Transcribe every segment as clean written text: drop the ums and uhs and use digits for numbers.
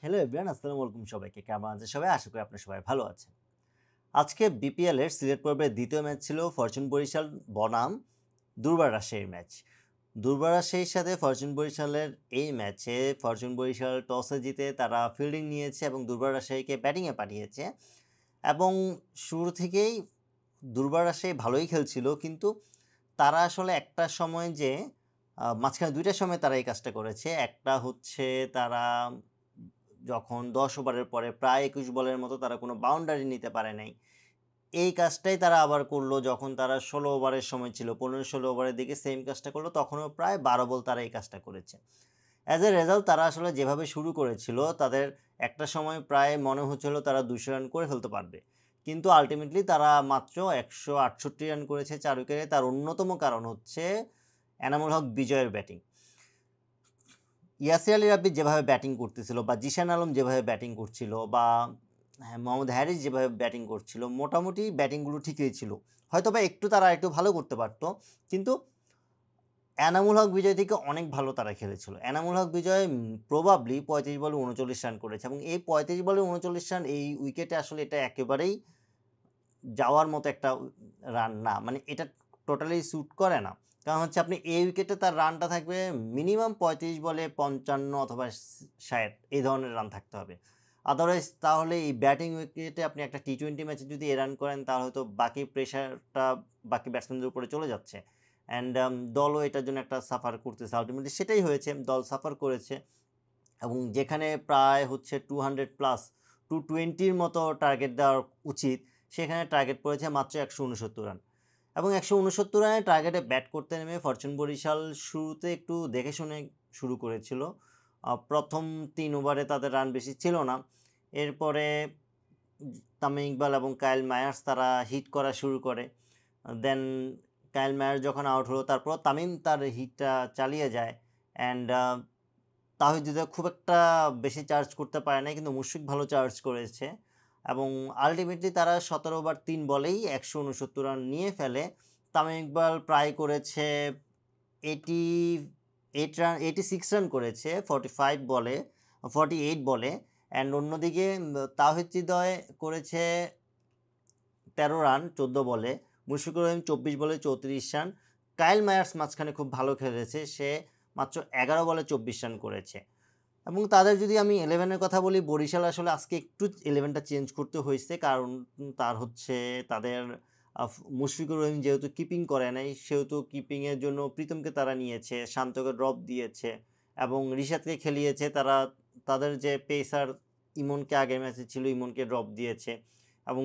Hello everyone, আসসালামু আলাইকুম সবাইকে। কেমন আছেন সবাই? আশা করি আপনারা সবাই ভালো আছেন। আজকে বিপিএল এর সিলেট পর্বের দ্বিতীয় ম্যাচ ছিল ফরচুন বরিশাল বনাম দুর্বার রাজশাহীর ম্যাচ। দুর্বার রাজশাহীর সাথে ফরচুন বরিশালের এই ম্যাচে ফরচুন বরিশাল টসে জিতে তারা ফিল্ডিং নিয়েছে এবং দুর্বার রাজশাহীকে ব্যাটিংয়ে পাঠিয়েছে এবং শুরু থেকেই দুর্বার রাজশাহী ভালোই খেলছিল, কিন্তু তারা আসলে একটা সময় যে মাঝখানে দুইটা সময় তারা এই কাজটা করেছে। একটা হচ্ছে তারা যখন ১০ ওভারের পরে প্রায় ২১ বলের মতো তারা কোনো বাউন্ডারি নিতে পারে নাই। এই কাজটাই তারা আবার করলো যখন তারা ১৬ ওভারের সময় ছিল। ১৫-১৬ ওভারের দিকে সেম কাজটা করলো। তখনও প্রায় ১২ বল তারা এই কাজটা করেছে। অ্যাজ এ রেজাল্ট তারা আসলে যেভাবে শুরু করেছিল, তাদের একটা সময় প্রায় মনে হচ্ছিল তারা ২০০ রান করে ফেলতে পারবে। কিন্তু আল্টিমেটলি তারা মাত্র ১৬৮ রান করেছে ৪ উইকেটে। তার অন্যতম কারণ হচ্ছে এনামুল হক বিজয়ের ব্যাটিং। ইয়াসির আলী রাব্বি যেভাবে ব্যাটিং করতেছিল বা জিশান আলম যেভাবে ব্যাটিং করছিল বা মোহাম্মদ হ্যারিস যেভাবে ব্যাটিং করছিল, মোটামুটি ব্যাটিংগুলো ঠিকই ছিল। হয়তোবা একটু তারা একটু ভালো করতে পারত, কিন্তু এনামুল হক বিজয় থেকে অনেক ভালো তারা খেলেছিল। এনামুল হক বিজয় প্রবাবলি ৩৫ বলে ৩৯ রান করেছে এবং এই ৩৫ বলে ৩৯ রান এই উইকেটে আসলে এটা একেবারেই যাওয়ার মতো একটা রান না। মানে এটা টোটালি স্যুট করে না। কারণ হচ্ছে আপনি এই উইকেটে তার রানটা থাকবে মিনিমাম ৩৫ বলে ৫৫ অথবা ৬০ এই ধরনের রান থাকতে হবে। আদারওয়াইজ তাহলে এই ব্যাটিং উইকেটে আপনি একটা টি-20 ম্যাচে যদি এই রান করেন তাহলে হয়তো বাকি প্রেশারটা বাকি ব্যাটসম্যানদের উপরে চলে যাচ্ছে। অ্যান্ড দলও এটার জন্য একটা সাফার করতেছে। আল্টিমেটলি সেটাই হয়েছে। দল সাফার করেছে এবং যেখানে প্রায় হচ্ছে 200 প্লাস 220 মতো টার্গেট দেওয়ার উচিত, সেখানে টার্গেট পড়েছে মাত্র ১৬৯ রান। এবং ১৬৯ রানের টার্গেটে ব্যাট করতে নেমে ফরচুন বরিশাল শুরুতে একটু দেখে শুনে শুরু করেছিল। প্রথম ৩ ওভারে তাদের রান বেশি ছিল না। এরপরে তামিম ইকবাল এবং কাইল মায়ার্স তারা হিট করা শুরু করে। দেন কাইল মায়ার্স যখন আউট হলো, তারপর তামিম তার হিটটা চালিয়ে যায়। অ্যান্ড তাহিদ হৃদয় খুব একটা বেশি চার্জ করতে পারে নাই, কিন্তু মুশফিক ভালো চার্জ করেছে এবং আলটিমেটলি তারা ১৭ ওভার ৩ বলেই ১৬৯ রান নিয়ে ফেলে। তামিম ইকবাল প্রায় করেছে 86 রান করেছে 48 বলে। অ্যান্ড অন্যদিকে তাহিদ হৃদয় করেছে ১৩ রান ১৪ বলে। মুশফিকুর রহিম ২৪ বলে ৩৪ রান। কাইল মায়ার্স মাঝখানে খুব ভালো খেলেছে, সে মাত্র ১১ বলে ২৪ রান করেছে। এবং তাদের যদি আমি 11-এর কথা বলি, বরিশাল আসলে আজকে একটু 11টা চেঞ্জ করতে হয়েছে, কারণ তার হচ্ছে তাদের মুশফিকুর রহিম যেহেতু কিপিং করে নাই, সেহেতু কিপিংয়ের জন্য প্রীতমকে তারা নিয়েছে, শান্তকে ড্রপ দিয়েছে এবং রিশাদকে খেলিয়েছে। তারা তাদের যে পেসার ইমনকে আগের ম্যাচে ছিল, ইমনকে ড্রপ দিয়েছে এবং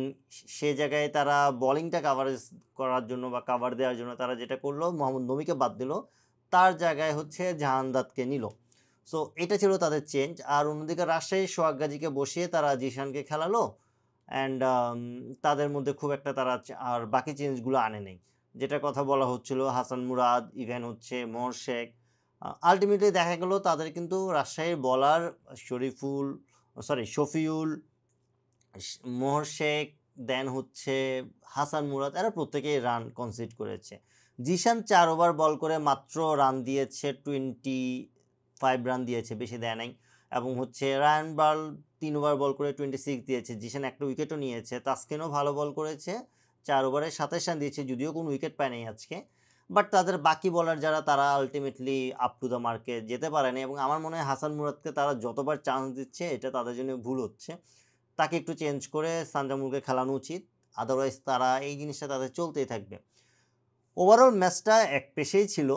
সে জায়গায় তারা বোলিংটা কাভারেজ করার জন্য বা কাভার দেওয়ার জন্য তারা যেটা করলো, মোহাম্মদ নবীকে বাদ দিল, তার জায়গায় হচ্ছে জাহানদাদকে নিল। সো এটা ছিল তাদের চেঞ্জ। আর অন্যদিকে রাজশাহীর সোহাগ গাজীকে বসিয়ে তারা জিশানকে খেলালো অ্যান্ড তাদের মধ্যে খুব একটা তারা আর বাকি চেঞ্জগুলো আনে নেই। যেটার কথা বলা হচ্ছিল হাসান মুরাদ, ইভেন হচ্ছে মোহর শেখ। আলটিমেটলি দেখা গেল তাদের কিন্তু রাজশাহীর বলার শফিউল, মোহর শেখ, দেন হচ্ছে হাসান মুরাদ, এরা প্রত্যেকেই রান কনসিড করেছে। জিশান ৪ ওভার বল করে মাত্র রান দিয়েছে 25 রান দিয়েছে, বেশি দেয় নাই। এবং হচ্ছে রায়ান বার্ল ৩ ওভার বল করে 26 দিয়েছে। জিশান একটা উইকেটও নিয়েছে। তাসকিনও ভালো বল করেছে, ৪ ওভারে ২৭ রান দিয়েছে, যদিও কোনো উইকেট পায় নাই আজকে। বাট তাদের বাকি বলার যারা, তারা আলটিমেটলি আপ টু দ্য মার্কে যেতে পারেনি এবং আমার মনে হয় হাসান মুরাদকে তারা যতবার চান্স দিচ্ছে এটা তাদের জন্য ভুল হচ্ছে। তাকে একটু চেঞ্জ করে সানজামুরকে খেলানো উচিত, আদারওয়াইজ তারা এই জিনিসটা তাদের চলতেই থাকবে। ওভারঅল ম্যাচটা এক পেশেই ছিল।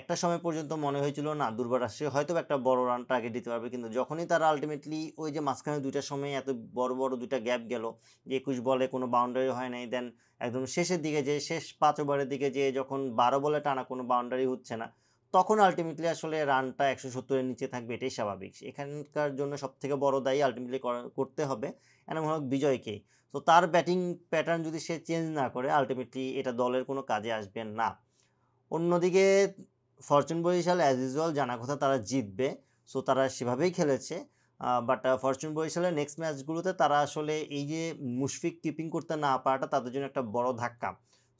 একটা সময় পর্যন্ত মনে হয়েছিল না দুর্বার রাজশাহী হয়তো একটা বড় রান টার্গেট দিতে পারবে, কিন্তু যখনই তারা আলটিমেটলি ওই যে মাঝখানে দুইটার সময় এত বড় বড় দুইটা গ্যাপ গেল, যে ২১ বলে কোনো বাউন্ডারি হয় নাই, দেন একদম শেষের দিকে যে শেষ ৫ ওভারের দিকে যে যখন ১২ বলে টানা কোনো বাউন্ডারি হচ্ছে না, তখন আলটিমেটলি আসলে রানটা ১৭০-এর নিচে থাকবে, এটাই স্বাভাবিক। এখানকার জন্য সবথেকে বড় দায়ী আলটিমেটলি করতে হবে এনামুল হক বিজয়কেই। তো তার ব্যাটিং প্যাটার্ন যদি সে চেঞ্জ না করে, আলটিমেটলি এটা দলের কোনো কাজে আসবে না। অন্যদিকে ফরচুন বরিশাল অ্যাজ ইউজুয়াল জানা কথা তারা জিতবে, সো তারা সেভাবেই খেলেছে। বাট ফরচুন বরিশালের নেক্সট ম্যাচগুলোতে তারা আসলে এই যে মুশফিক কিপিং করতে না পারাটা তাদের জন্য একটা বড় ধাক্কা।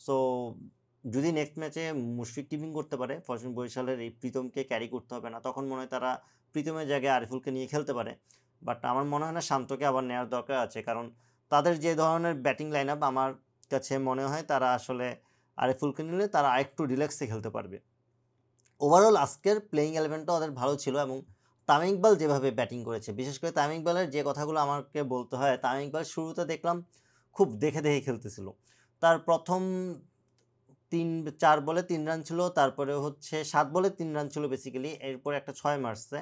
সো যদি নেক্সট ম্যাচে মুশফিক কিপিং করতে পারে, ফরচুন বরিশালের এই প্রীতমকে ক্যারি করতে হবে না, তখন মনে হয় তারা প্রীতমের জায়গায় আরিফুলকে নিয়ে খেলতে পারে। বাট আমার মনে হয় না শান্তকে আবার নেওয়ার দরকার আছে, কারণ তাদের যে ধরনের ব্যাটিং লাইন আপ আমার কাছে মনে হয় তারা আসলে আরিফুলকে নিলে তারা আরেকটু রিল্যাক্সে খেলতে পারবে। ওভারঅল আজকের প্লেয়িং ইলেভেনটা ওদের ভালো ছিল, এবং তামিম ইকবাল যেভাবে ব্যাটিং করেছে, বিশেষ করে তামিম ইকবালের যে কথাগুলো আমাকে বলতে হয়, তামিম ইকবাল শুরুতে দেখলাম খুব দেখে দেখে খেলতেছিল। তার প্রথম 4 বলে 3 রান ছিল, তারপরে হচ্ছে 7 বলে 3 রান ছিল বেসিক্যালি, এরপর একটা 6 মারছে,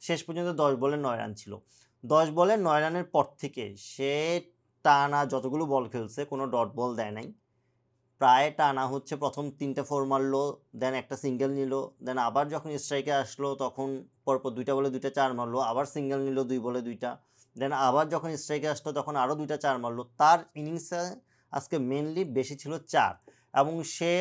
শেষ পর্যন্ত 10 বলে 9 রান ছিল। 10 বলে 9 রানের পর থেকে সে টানা যতগুলো বল খেলছে কোনো ডট বল দেয় নাই, প্রায় টানা হচ্ছে প্রথম 3টা 4 মারলো, দেন একটা সিঙ্গেল নিল, দেন আবার যখন স্ট্রাইকে আসলো তখন পরপর 2টা বলে 2টা 4 মারলো, আবার সিঙ্গেল নিল 2 বলে 2টা, দেন আবার যখন স্ট্রাইকে আসলো তখন আরও 2টা 4 মারলো। তার ইনিংসে আজকে মেনলি বেশি ছিল 4, এবং সে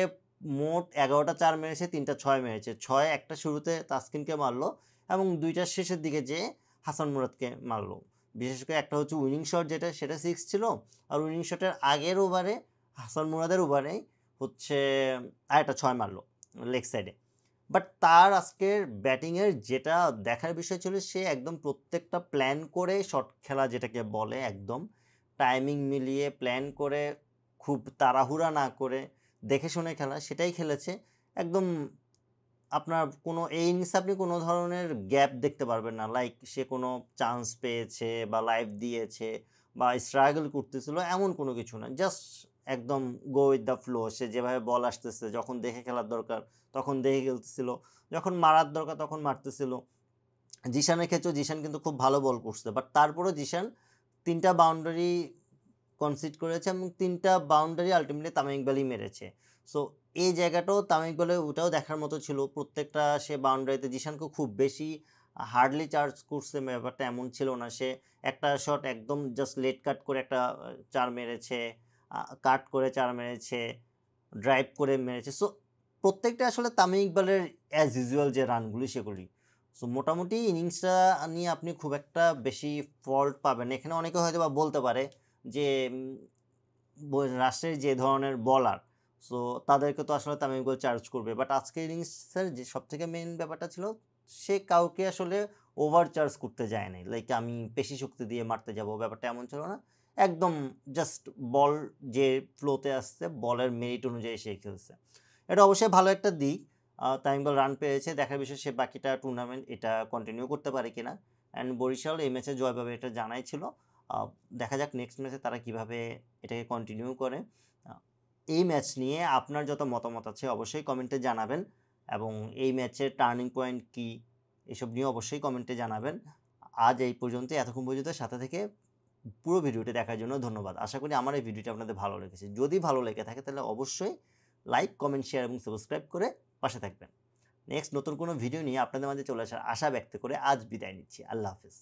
মোট 11টা 4 মেরেছে, 3টা 6 মেরেছে। 6 একটা শুরুতে তাসকিনকে মারলো এবং 2টার শেষের দিকে যে হাসান মুরাদকে মারলো। বিশেষ করে একটা হচ্ছে উইনিং শট, সেটা 6 ছিল, আর উইনিং শটের আগের ওভারে হাসান মুরাদের ওভারে হচ্ছে আরেকটা 6 মারলো লেগ সাইডে। বাট তার আজকের ব্যাটিংয়ের যেটা দেখার বিষয় ছিল, সে একদম প্রত্যেকটা প্ল্যান করে শট খেলা, যেটাকে বলে একদম টাইমিং মিলিয়ে প্ল্যান করে, খুব তাড়াহুড়া না করে দেখে শুনে খেলা, সেটাই খেলেছে একদম। আপনার কোনো এই ইনিংসে আপনি কোনো ধরনের গ্যাপ দেখতে পারবেন না, লাইক সে কোনো চান্স পেয়েছে বা লাইভ দিয়েছে বা স্ট্রাগল করতেছিল, এমন কোনো কিছু না। জাস্ট একদম গো উইথ দ্য ফ্লো, সে যেভাবে বল আসতেছে, যখন দেখে খেলার দরকার তখন দেখে খেলতেছিল, যখন মারার দরকার তখন মারতেছিল। জিশানের ক্ষেত্রেও জিশান কিন্তু খুব ভালো বল করছে, বাট তারপরেও জিশান 3টা বাউন্ডারি কনসিড করেছে এবং 3টা বাউন্ডারি আলটিমেটলি তামিম ইকবালই মেরেছে। সো এই জায়গাটাও তামিম ইকবালের ওটাও দেখার মতো ছিল, প্রত্যেকটা সে বাউন্ডারিতে জিশানকে খুব বেশি হার্ডলি চার্জ করছে ব্যাপারটা এমন ছিল না। সে একটা শট একদম জাস্ট লেট কাট করে একটা 4 মেরেছে, কাট করে 4 মেরেছে, ড্রাইভ করে মেরেছে। সো প্রত্যেকটা আসলে তামিম ইকবালের অ্যাজ ইউজুয়াল যে রানগুলি সেগুলি। সো মোটামুটি ইনিংসটা নিয়ে আপনি খুব একটা বেশি ফল্ট পাবেন। এখানে অনেকে হয়তো বা বলতে পারে যে রাষ্ট্রের যে ধরনের বলার, সো তাদেরকে তো আসলে তামিম ইকবাল চার্জ করবে। বাট আজকের ইনিংসের যে সবথেকে মেন ব্যাপারটা ছিল, সে কাউকে আসলে ওভার চার্জ করতে যায় নাই, লাইক আমি পেশি শক্তি দিয়ে মারতে যাব, ব্যাপারটা এমন ছিল না। একদম জাস্ট বল যে ফ্লোতে আসছে, বলের মেরিট অনুযায়ী সে খেলছে। এটা অবশ্যই ভালো একটা দিক। তামিম ইকবাল রান পেয়েছে, দেখার বিষয় সে বাকিটা টুর্নামেন্ট এটা কন্টিনিউ করতে পারে কিনা। অ্যান্ড বরিশাল এই ম্যাচে জয় পাবে এটা জানাই ছিল। দেখা যাক নেক্সট ম্যাচে তারা কিভাবে এটাকে কন্টিনিউ করে। এই ম্যাচ নিয়ে আপনার যত মতামত আছে অবশ্যই কমেন্টে জানাবেন, এবং এই ম্যাচের টার্নিং পয়েন্ট কী এসব নিয়ে অবশ্যই কমেন্টে জানাবেন। আজ এই পর্যন্ত, এতক্ষণ পর্যন্ত সাথে থেকে পুরো ভিডিওটি দেখার জন্য ধন্যবাদ। আশা করি আমার এই ভিডিওটি আপনাদের ভালো লেগেছে। যদি ভালো লেগে থাকে তাহলে অবশ্যই লাইক, কমেন্ট, শেয়ার এবং সাবস্ক্রাইব করে পাশে থাকবেন। নেক্সট নতুন কোনো ভিডিও নিয়ে আপনাদের মাঝে চলে আসার আশা ব্যক্ত করে আজ বিদায় নিচ্ছি। আল্লাহ হাফেজ।